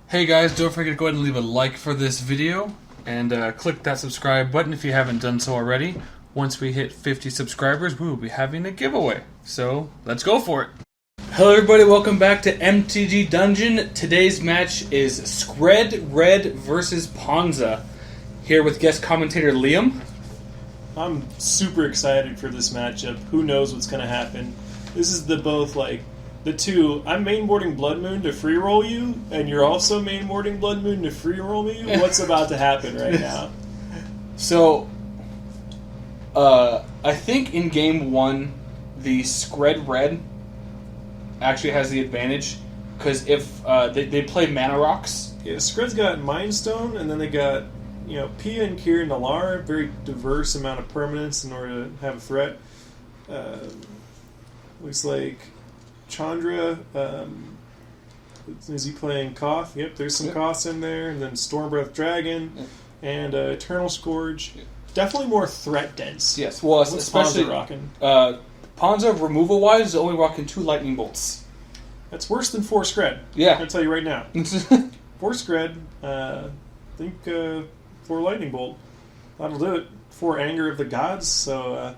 Hey guys, don't forget to go ahead and leave a like for this video and click that subscribe button if you haven't done so already. Once we hit 50 subscribers, we will be having a giveaway. So, let's go for it. Hello everybody, welcome back to MTG Dungeon. Today's match is Skred Red versus Ponza. Here with guest commentator Liam. I'm super excited for this matchup. Who knows what's going to happen? This is the two. I'm mainboarding Blood Moon to free roll you, and you're also mainboarding Blood Moon to free roll me. What's about to happen right now? So, I think in game one, the Skred Red actually has the advantage because if they play Mana Rocks. Yeah, Skred's got Mind Stone, and then they got Pia and Kira and Nalar, very diverse amount of permanence in order to have a threat. Looks like Chandra, is he playing Koth? Yep, there's some Koths in there, and then Stormbreath Dragon, and Eternal Scourge. Definitely more threat dense. Yes, well, what's especially Ponza rocking? Ponza removal wise is only rocking 2 lightning bolts. That's worse than 4 Skred. Yeah, I'll tell you right now. 4 Skred, I think 4 lightning bolt. That'll do it. 4 Anger of the Gods. So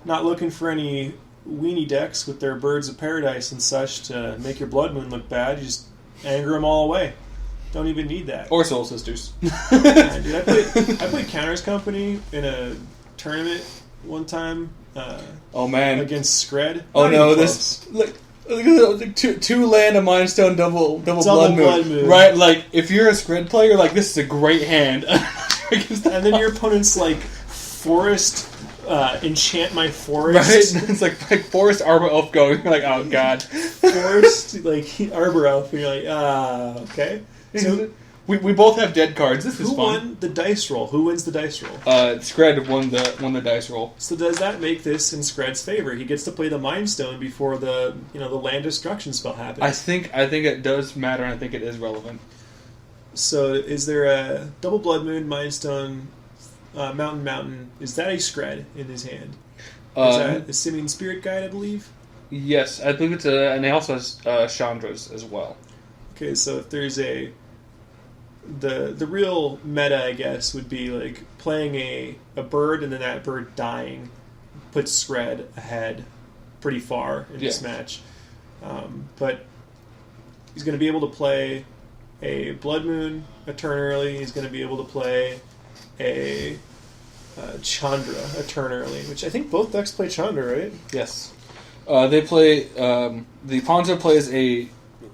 not looking for any weenie decks with their Birds of Paradise and such to make your Blood Moon look bad. You just anger them all away. Don't even need that. Or Soul Sisters. Yeah, dude, I played Counters Company in a tournament one time. Oh man, against Skred. Oh no, this look at 2 land, a Mind Stone, double Blood Moon. Right, like if you're a Skred player, like this is a great hand. And then your opponent's like Forest. Enchant my forest. Right? It's like Forest Arbor Elf going. You're like, oh god. Forest, like Arbor Elf. And you're like, okay. So we both have dead cards. This is fun. Who won the dice roll? Who wins the dice roll? Skred won the dice roll. So does that make this in Skred's favor? He gets to play the Mind Stone before the land destruction spell happens. I think it does matter, and I think it is relevant. So is there a double Blood Moon, Mind Stone, Mountain? Is that a Skred in his hand? Is that a Simian Spirit Guide, I believe? Yes, I believe it's and they also has Chandra's as well. Okay, so if there's the real meta, I guess, would be like playing a bird and then that bird dying puts Skred ahead pretty far in this match. But he's going to be able to play a Blood Moon a turn early. He's going to be able to play a Chandra a turn early, which I think both decks play Chandra, right? Yes. They play... the Ponza plays a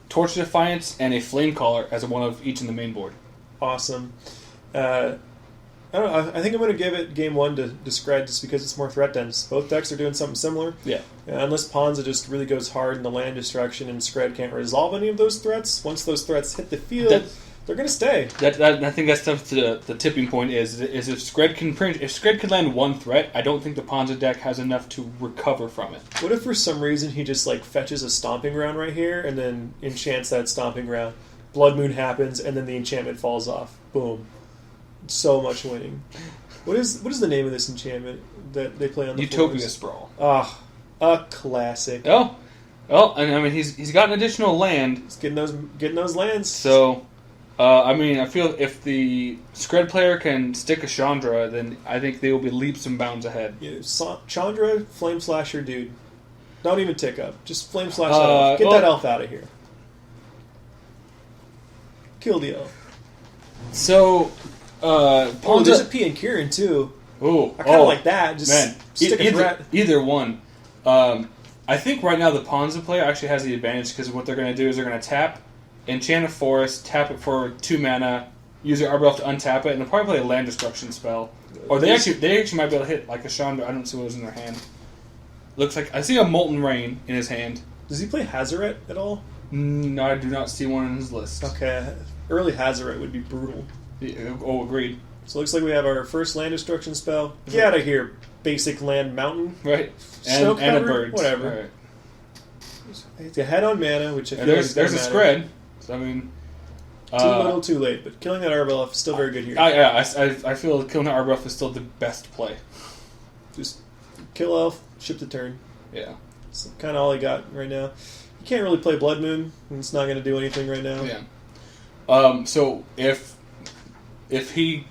Torch Defiance and a Flame Caller as one of each in the main board. Awesome. I don't know. I think I'm going to give it game 1 to Skred just because it's more threat dense. Both decks are doing something similar. Yeah. Unless Ponza just really goes hard in the land destruction and Skred can't resolve any of those threats. Once those threats hit the field, they're going to stay. I think that's the tipping point is if Skred can land 1 threat, I don't think the Ponza deck has enough to recover from it. What if for some reason he just fetches a Stomping Ground right here and then enchants that Stomping Ground? Blood Moon happens and then the enchantment falls off. Boom. So much winning. What is the name of this enchantment that they play on the Utopia floors? Sprawl. Ah, a classic. Oh, well, and I mean he's got an additional land. He's getting those lands. So, I feel if the Skred player can stick a Chandra, then I think they will be leaps and bounds ahead. Yeah, Chandra, Flame Slasher, dude. Don't even tick up. Just Flame Slash that elf. Get that elf out of here. Kill the elf. So, there's a P and Kieran too. Oh, I kind of like that. Just stick a threat. Either one. I think right now the Ponza player actually has the advantage because what they're going to do is they're going to tap, enchant a forest, tap it for 2 mana, use your Arbor Elf to untap it, and they'll probably play a land destruction spell. Or they actually might be able to hit like a Chandra. I don't see what was in their hand. Looks like I see a Molten Rain in his hand. Does he play Hazaret at all? No, I do not see one in his list. Okay, early Hazaret would be brutal. Yeah, agreed. So it looks like we have our first land destruction spell. Get out of here, basic land mountain. Right. Snow and a cover, bird. whatever. Right. It's a head on mana, which I feel there's like a Skred. So, I mean... too little, too late. But killing that Arbor Elf is still very good here. I feel killing the Arbor Elf is still the best play. Just kill Elf, ship the turn. Yeah. That's kind of all I got right now. You can't really play Blood Moon, and it's not going to do anything right now. Yeah. So if he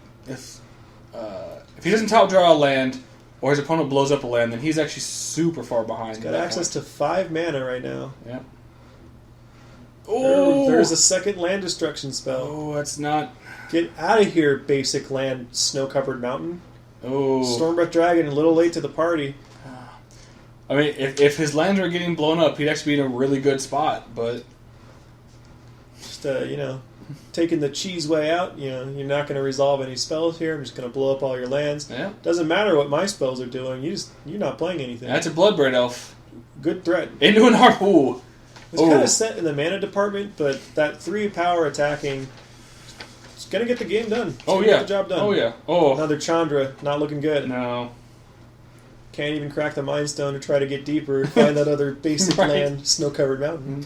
doesn't top draw a land, or his opponent blows up a land, then he's actually super far behind. He's got access to 5 mana right now. Yeah. Oh, there's a second land destruction spell. Oh, that's not. Get out of here, basic land, snow-covered mountain. Oh, Stormbreath Dragon, a little late to the party. I mean, if his lands were getting blown up, he'd actually be in a really good spot. But just taking the cheese way out. You're not going to resolve any spells here. I'm just going to blow up all your lands. Yeah. Doesn't matter what my spells are doing. You're not playing anything. That's a Bloodbraid Elf. Good threat. Into an Harp. Ooh. It's kind of set in the mana department, but that 3 power attacking is going to get the game done. Get the job done. Oh yeah. Oh. Another Chandra, not looking good. No. Can't even crack the Mind Stone to try to get deeper. Find that other basic land, snow-covered mountain.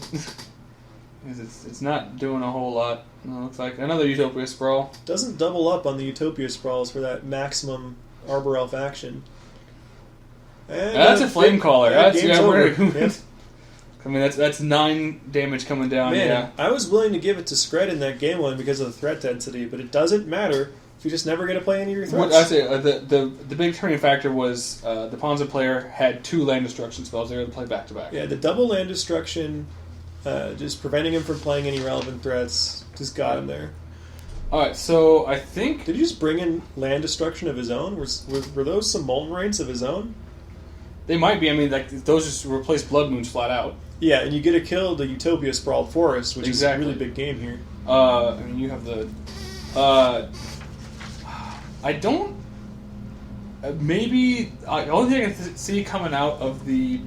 It's not doing a whole lot. It looks like another Utopia Sprawl. Doesn't double up on the Utopia Sprawls for that maximum Arbor Elf action. And that's a Flame Caller. Game's over. Yep. I mean, that's 9 damage coming down. Man, yeah. I was willing to give it to Skred in that game one because of the threat density, but it doesn't matter if you just never get to play any of your threats. I say the big turning factor was the Ponza player had 2 land destruction spells. They were able to play back to back. Yeah, the double land destruction, just preventing him from playing any relevant threats, just got him there. All right, so I think did he just bring in land destruction of his own? Were those some Molten Rains of his own? They might be. I mean, like those just replace Blood Moons flat out. Yeah, and you get to kill the Utopia Sprawled Forest, which is a really big game here. I mean, you have the. I don't. Maybe the only thing I can see coming out of the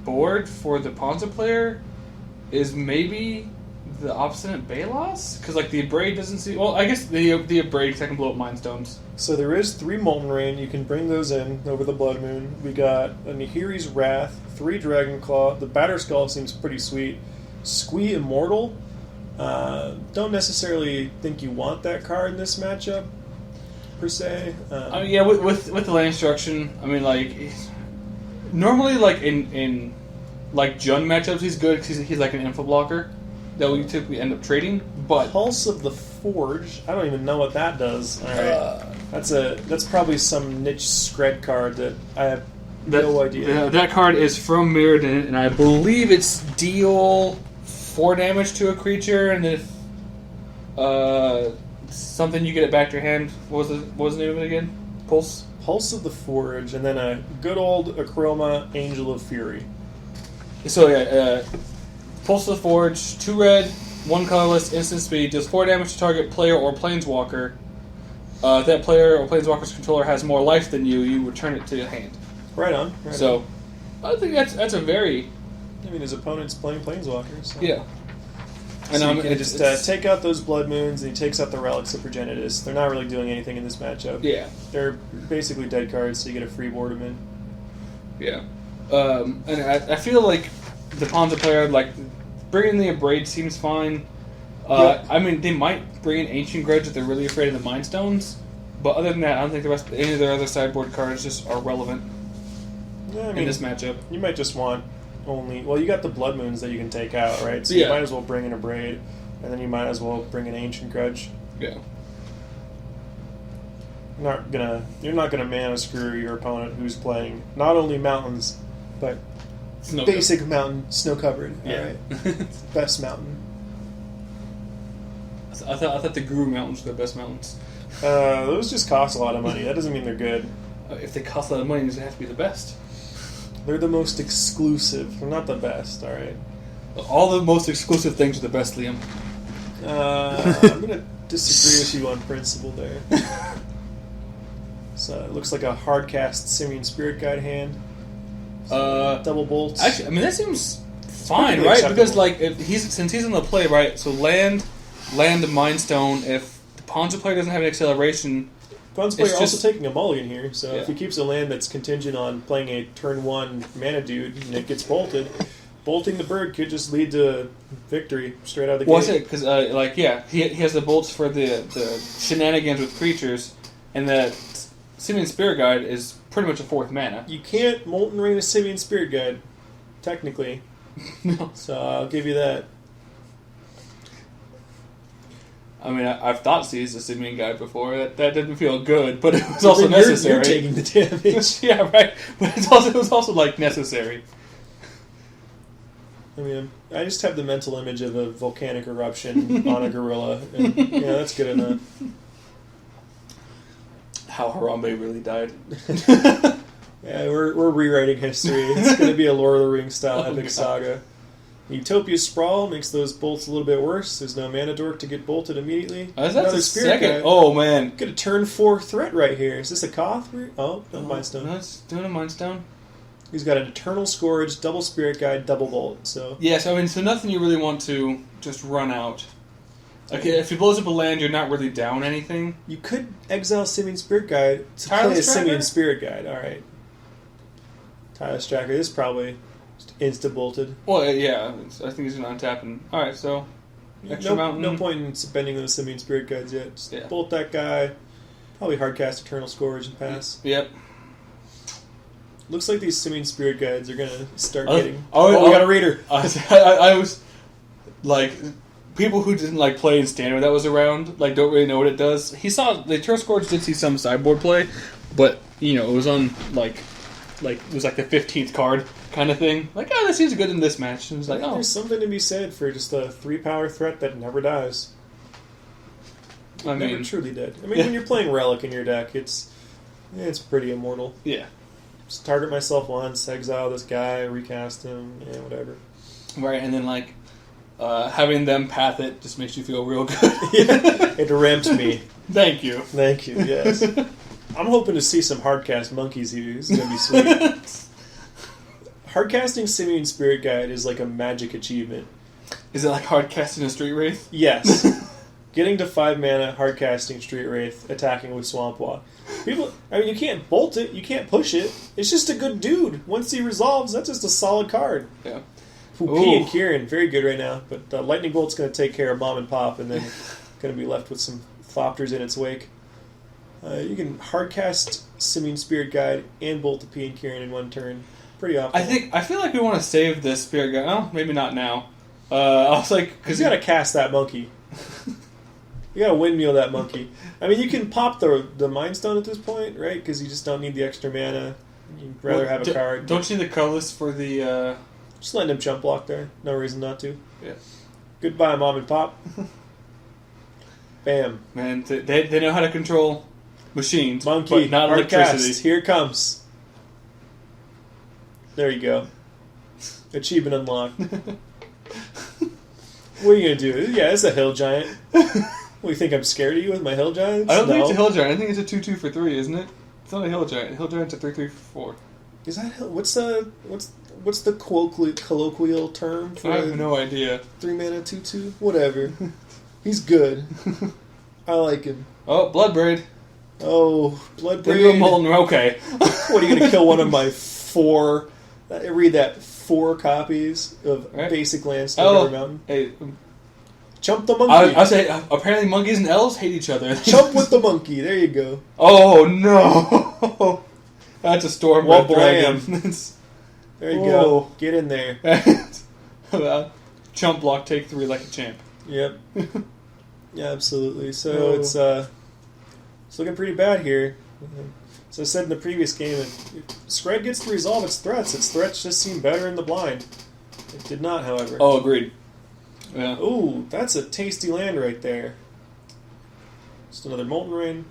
board for the Ponza player is maybe the Obstinate Balos, because like the Abrade doesn't see. Well, I guess the Abrade, because I can blow up Mind Stones. So there is 3 Molten Rain. You can bring those in over the Blood Moon. We got a Nahiri's Wrath, 3 Dragon Claw. The Batterskull seems pretty sweet. Squee Immortal. Don't necessarily think you want that card in this matchup, per se. I mean, yeah, with the land destruction, I mean, like normally, like in like Jund matchups, he's good because he's like an info blocker that we typically end up trading. But Pulse of the Forge, I don't even know what that does. All right. That's probably some niche Skred card that I have no idea. That card is from Mirrodin, and I believe it's deal 4 damage to a creature, and if something you get it back to your hand. What was the name of it again? Pulse of the Forge, and then a good old Achroma Angel of Fury. So yeah, Pulse of the Forge, 2 red, 1 colorless, instant speed, does 4 damage to target player or planeswalker. If that player or planeswalker's controller has more life than you return it to your hand. Right on. So, I think that's a very... I mean, his opponent's playing planeswalkers. So. Yeah. And so you can just take out those Blood Moons, and he takes out the Relics of Progenitus. They're not really doing anything in this matchup. Yeah. They're basically dead cards, so you get a free board them in. Yeah. And I feel like the Ponza player, like, bringing the Abrade seems fine. I mean, they might bring in Ancient Grudge if they're really afraid of the Mind Stones, but other than that, I don't think any of their other sideboard cards just are relevant in this matchup. You might just want only... Well, you got the Blood Moons that you can take out, right? So you might as well bring in Abrade, and then you might as well bring in Ancient Grudge. Yeah. You're not gonna mana screw your opponent who's playing not only mountains, but basic mountain, snow covered. Yeah. Alright. Best mountain. I thought the Guru Mountains were the best mountains. Those just cost a lot of money. That doesn't mean they're good. If they cost a lot of money, they have to be the best. They're the most exclusive. They're not the best, alright? All the most exclusive things are the best, Liam. I'm going to disagree with you on principle there. So it looks like a hard cast Simian Spirit Guide hand. Double bolts. Actually, I mean, that seems fine, right? Acceptable. Because, like, since he's in the play, right? So land the Mind Stone. If the Ponza player doesn't have an acceleration... Ponza player also taking a mulligan here, so if he keeps a land that's contingent on playing a turn 1 mana dude and it gets bolted, bolting the bird could just lead to victory straight out of the gate. Well, I say, because, he has the bolts for the shenanigans with creatures, and the Simian Spirit Guide is pretty much a 4th mana. You can't Molten Rain a Simian Spirit Guide, technically. No. So I'll give you that. I mean, I've thought seized a Simian guide before. That didn't feel good, but it was also necessary. You're taking the damage. Yeah, right. But it was also like necessary. I mean, I just have the mental image of a volcanic eruption on a gorilla, and yeah, that's good enough. How Harambe really died. Yeah, we're rewriting history. It's going to be a Lord of the Rings style epic God. saga. Utopia Sprawl makes those bolts a little bit worse. There's no mana dork to get bolted immediately. That's Another the spirit second. guy. Oh man, Get a turn 4 threat right here. Is this a Koth? Oh, no, Mind Stone. No, it's doing a Mind Stone. He's got an Eternal Scourge, double Spirit Guide, double Bolt. So Yes, I mean, so nothing you really want to just run out. Okay, if he blows up a land, you're not really down anything. you could exile Simian Spirit Guide to Tireless play a Tracker? Simian Spirit Guide. All right. Tireless Tracker. This is probably just insta-bolted. Well, yeah, I think he's going to untap and... Alright, so... Extra mountain. No point in spending those Simian Spirit Guides yet. Just Yeah. bolt that guy. Probably hardcast Eternal Scourge and pass. Yep. Looks like these Simian Spirit Guides are going to start Oh, getting... oh, we got a reader. I was... Like... People who didn't like play in standard that was around like don't really know what it does. He saw the Eternal Scourge did see some sideboard play, but you know it was on like it was like the 15th card kind of thing. Like, oh, this seems good in this match. And it was like, oh, There's something to be said for just a 3-power threat that never dies. I Never mean, truly dead. I mean, Yeah. when you're playing Relic in your deck, it's pretty immortal. yeah, Just target myself once, exile this guy, recast him, yeah, whatever. right. And then like having them path it just makes you feel real good. Yeah, it ramped me. Thank you. Thank you, yes. I'm hoping to see some hardcast monkeys here. This is going to be sweet. Hardcasting Simian Spirit Guide is like a magic achievement. Is it like hard casting a Street Wraith? Yes. Getting to 5 mana, hardcasting Street Wraith, attacking with Swamp Walk. People, I mean, you can't bolt it, you can't push it. It's just a good dude. Once he resolves, that's just a solid card. Yeah. P and Kieran, very good right now, but Lightning Bolt's going to take care of Mom and Pop, and then going to be left with some Thopters in its wake. You can hardcast Simian Spirit Guide and bolt the P and Kieran in one turn. Pretty often. I feel like we want to save this Spirit Guide. Oh, maybe not now. I was like, because you got to cast that monkey. You got to windmill that monkey. I mean, you can pop the Mind Stone at this point, right? Because you just don't need the extra mana. You'd rather have a card. Don't you need the colorless for the? Just letting him jump block there. No reason not to. Yeah. Goodbye, Mom and Pop. Bam. Man, they know how to control machines, Monkey, but not hard electricity. cast. Here it comes. There you go. Achievement unlocked. What are you going to do? Yeah, it's a hill giant. What, you think I'm scared of you with my hill giants? I don't think No. it's a hill giant. I think it's a 2/2 for 3, isn't it? It's not a hill giant. Hill giant's a 3/3 for 4. Is that hill? What's the colloquial term for I have no idea. 3 mana 2/2? Whatever. He's good. I like him. Oh, Bloodbraid. Oh, They do a Bloodbraid. Molten. Okay. What, are you going to kill one of my 4... read that, 4 copies of Right. basic land Snowbound Mountain? Hey, Chump the monkey. I say apparently monkeys and elves hate each other. Chump with the monkey. There you go. Oh no! That's a storm Well, dragon. There you Whoa. go. Get in there. Chump block, take 3 like a champ. Yep. Yeah, absolutely. So Oh. it's looking pretty bad here. As I said in the previous game, Skred gets to resolve its threats. Its threats just seem better in the blind. It did not, however. Oh, agreed. Yeah. Ooh, that's a tasty land right there. Just another Molten Rain.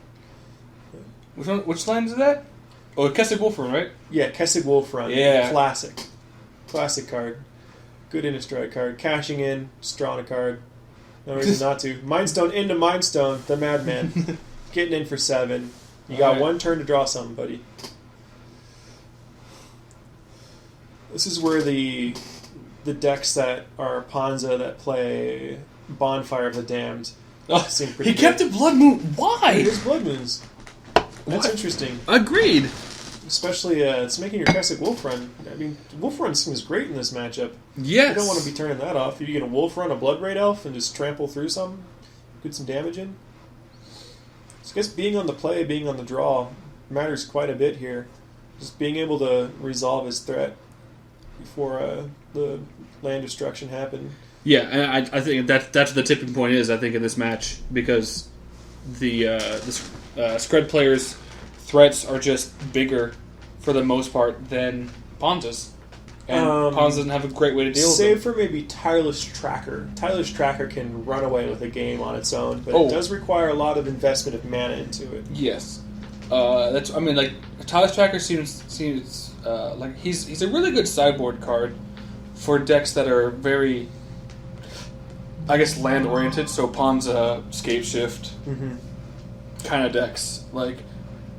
Which land is that? Oh, Kessig Wolfram, right? Yeah, Kessig Wolfrun. Yeah. Classic. Classic card. Good Innistrad card. Cashing in, just drawing a card. No reason not to. Mind Stone into Mind Stone, the Madman. Getting in for 7. You got Alright. 1 turn to draw something, buddy. This is where the decks that are Ponza that play Bonfire of the Damned seem pretty He kept good. the Blood Moon. Why? It is Blood Moons. That's What? interesting. Agreed. Especially, it's making your Kessig Wolf Run. I mean, Wolf Run seems great in this matchup. Yes. You don't want to be turning that off. If you get a Wolf Run, a Blood Raid Elf, and just trample through some, get some damage in. So I guess being on the play, being on the draw, matters quite a bit here. Just being able to resolve his threat before the land destruction happened. Yeah, and I think that's the tipping point is, I think, in this match, because the skred players' threats are just bigger, for the most part, than Ponza's. And Ponza doesn't have a great way to deal with them. Save for maybe Tireless Tracker. Tireless Tracker can run away with a game on its own, but it does require a lot of investment of mana into it. Yes. Tireless Tracker seems like he's a really good sideboard card for decks that are very, I guess, land oriented. So Ponza, Scape Shift, kind of decks.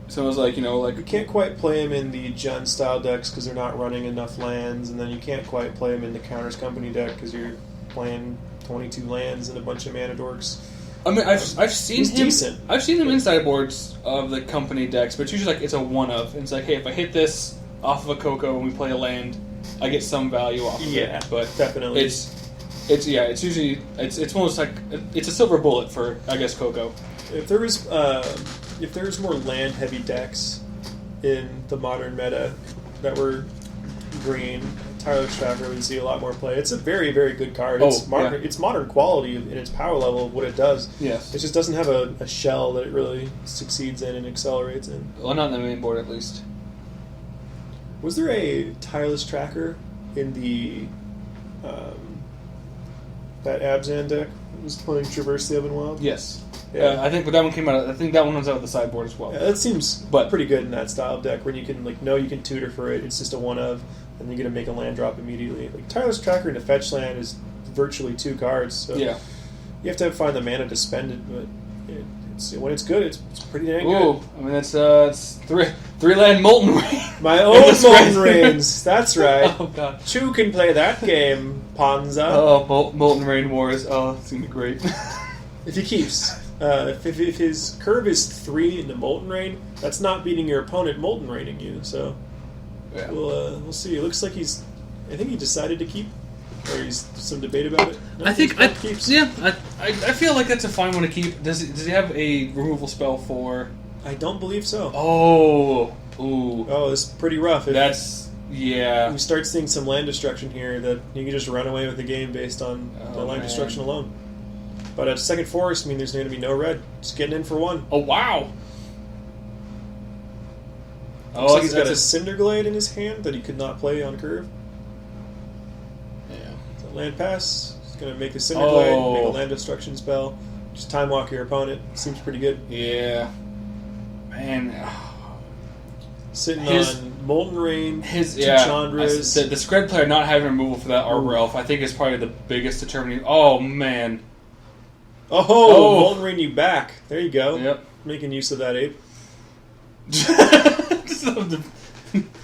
So it was you can't quite play him in the Jun style decks because they're not running enough lands, and then you can't quite play him in the Counters Company deck because you're playing 22 lands and a bunch of mana dorks. I mean, I've seen him. Decent. I've seen him in sideboards of the company decks, but it's usually it's a one of. And it's hey, if I hit this off of a Coco and we play a land, I get some value off of it. Yeah, but definitely. It's usually it's almost like it's a silver bullet for, I guess, Coco. If there was more land heavy decks in the modern meta that were green, Tireless Tracker would see a lot more play. It's a very, very good card. It's modern quality in its power level of what it does. Yes. It just doesn't have a shell that it really succeeds in and accelerates in. Well, not in the main board, at least. Was there a Tireless Tracker in the that Abzan deck that was playing Traverse the Ebon Wild? Yes. Yeah. I think that one came out. I think that one was out of the sideboard as well. Yeah, that seems pretty good in that style of deck where you can know you can tutor for it. It's just a one of, and you're gonna make a land drop immediately. Tireless Tracker into fetch land is virtually 2 cards. So yeah. You have to find the mana to spend it, but when it's good, it's pretty dang good. Good. I mean it's three land Molten Rain. My own Molten Rains. That's right. Oh god. Chu can play that game, Ponza. Oh, Molten Rain Wars. Oh, it's gonna be great. If he keeps. If his curve is 3 into Molten Rain, that's not beating your opponent Molten Raining you. So yeah. We'll see. It looks like I think he decided to keep, or there's some debate about it. No, I think keeps. Yeah. I feel like that's a fine one to keep. Does he have a removal spell for? I don't believe so. Oh. Ooh. Oh, it's pretty rough. Yeah. We start seeing some land destruction here that you can just run away with the game based on the land destruction alone. But at second forest, there's going to be no red. Just getting in for 1. Oh, wow. Looks like he's got a Cinderglade in his hand that he could not play on curve. Yeah. So land pass. He's going to make the Cinderglade, make a land destruction spell. Just time walk your opponent. Seems pretty good. Yeah. Man. Sitting on Molten Rain, two Chandras. The skred player not having removal for that Arbor Elf, I think, is probably the biggest determining. Oh, man. Oh, Molten Rain you back. There you go. Yep. Making use of that ape.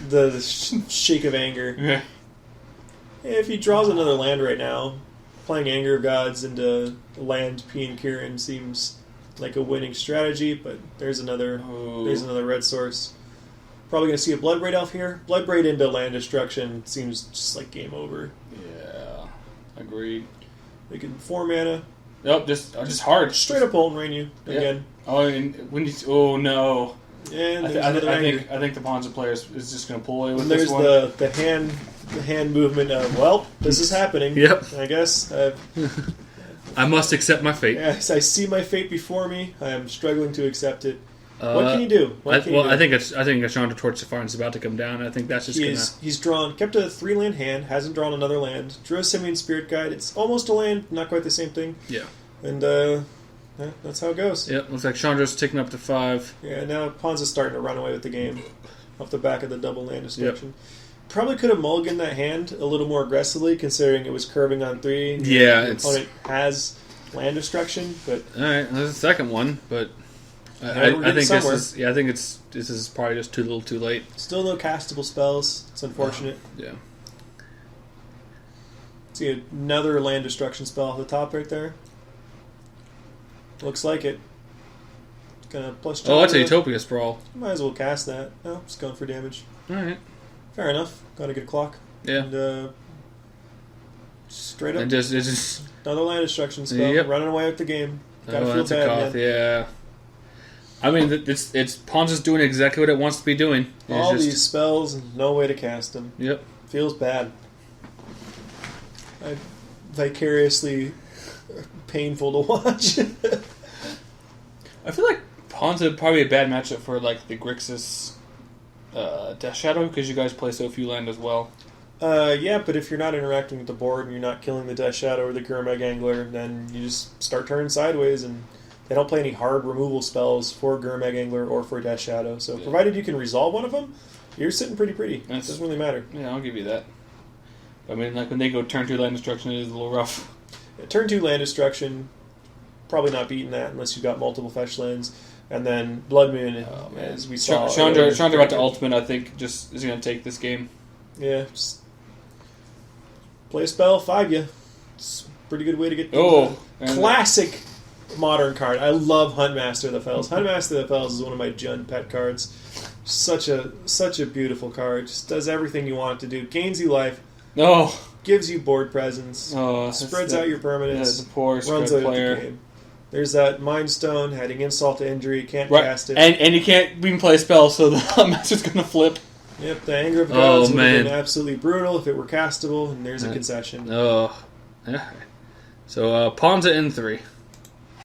the shake of anger. Yeah. If he draws another land right now, playing Anger of Gods into land P and Kieran seems like a winning strategy, but there's another red source. Probably going to see a Bloodbraid Elf here. Bloodbraid into land destruction seems just like game over. Yeah, agreed. Making 4 mana. Nope, just hard. Straight up Molten Rain you again. Oh, and oh no. And I think the Ponza player is just going to pull away with there's this one. the hand movement of, well, this is happening. Yep. I guess. I must accept my fate. Yes, I see my fate before me. I am struggling to accept it. What can you do? I think a Chandra Torch Safari is about to come down. I think that's just He's kept a 3-land hand, hasn't drawn another land. Drew a Simian Spirit Guide. It's almost a land, not quite the same thing. Yeah. And that's how it goes. Yep, looks like Chandra's ticking up to 5. Yeah, now Ponza's starting to run away with the game off the back of the double land destruction. Yep. Probably could have mulliganed that hand a little more aggressively, considering it was curving on 3. Yeah, the opponent has land destruction, but all right, there's a second one, but I think this is probably just too little, too late. Still no castable spells. It's unfortunate. Yeah. See another land destruction spell off the top right there. Looks like it. It's gonna plus. Oh, that's a Utopia Sprawl. Might as well cast that. No, just going for damage. All right. Fair enough. Got a good clock. Yeah. And straight up. And just another land destruction spell. Yep. Running away with the game. Gotta feel bad, man. Yeah. I mean, it's Ponza's doing exactly what it wants to be doing. All these spells and no way to cast them. Yep. Feels bad. vicariously painful to watch. I feel like Ponza would probably be a bad matchup for like the Grixis Death Shadow because you guys play so few land as well. Yeah, but if you're not interacting with the board and you're not killing the Death Shadow or the Gurmag Angler, then you just start turning sideways, and they don't play any hard removal spells for Gurmag Angler or for Death Shadow. So provided you can resolve one of them, you're sitting pretty. It doesn't really matter. Yeah, I'll give you that. I mean, like when they go turn 2 land destruction, it is a little rough. Turn 2 land destruction, probably not beating that unless you've got multiple fetch lands. And then Blood Moon, as we saw. Chandra about to ultimate, I think, just is going to take this game. Yeah, just play a spell, 5 you. It's a pretty good way to get classic modern card. I love Huntmaster of the Fells. Huntmaster of the Fells is one of my Jund pet cards. Such a beautiful card. Just does everything you want it to do. Gains you life. Gives you board presence. Spreads out your permanents. The poor runs out player. of the game. There's that Mind Stone, adding insult to injury. Can't cast it. And you can't even play a spell, so the Master's going to flip. Yep, the Anger of the Gods would have been absolutely brutal if it were castable, and there's a concession. Yeah. So, Ponza in 3.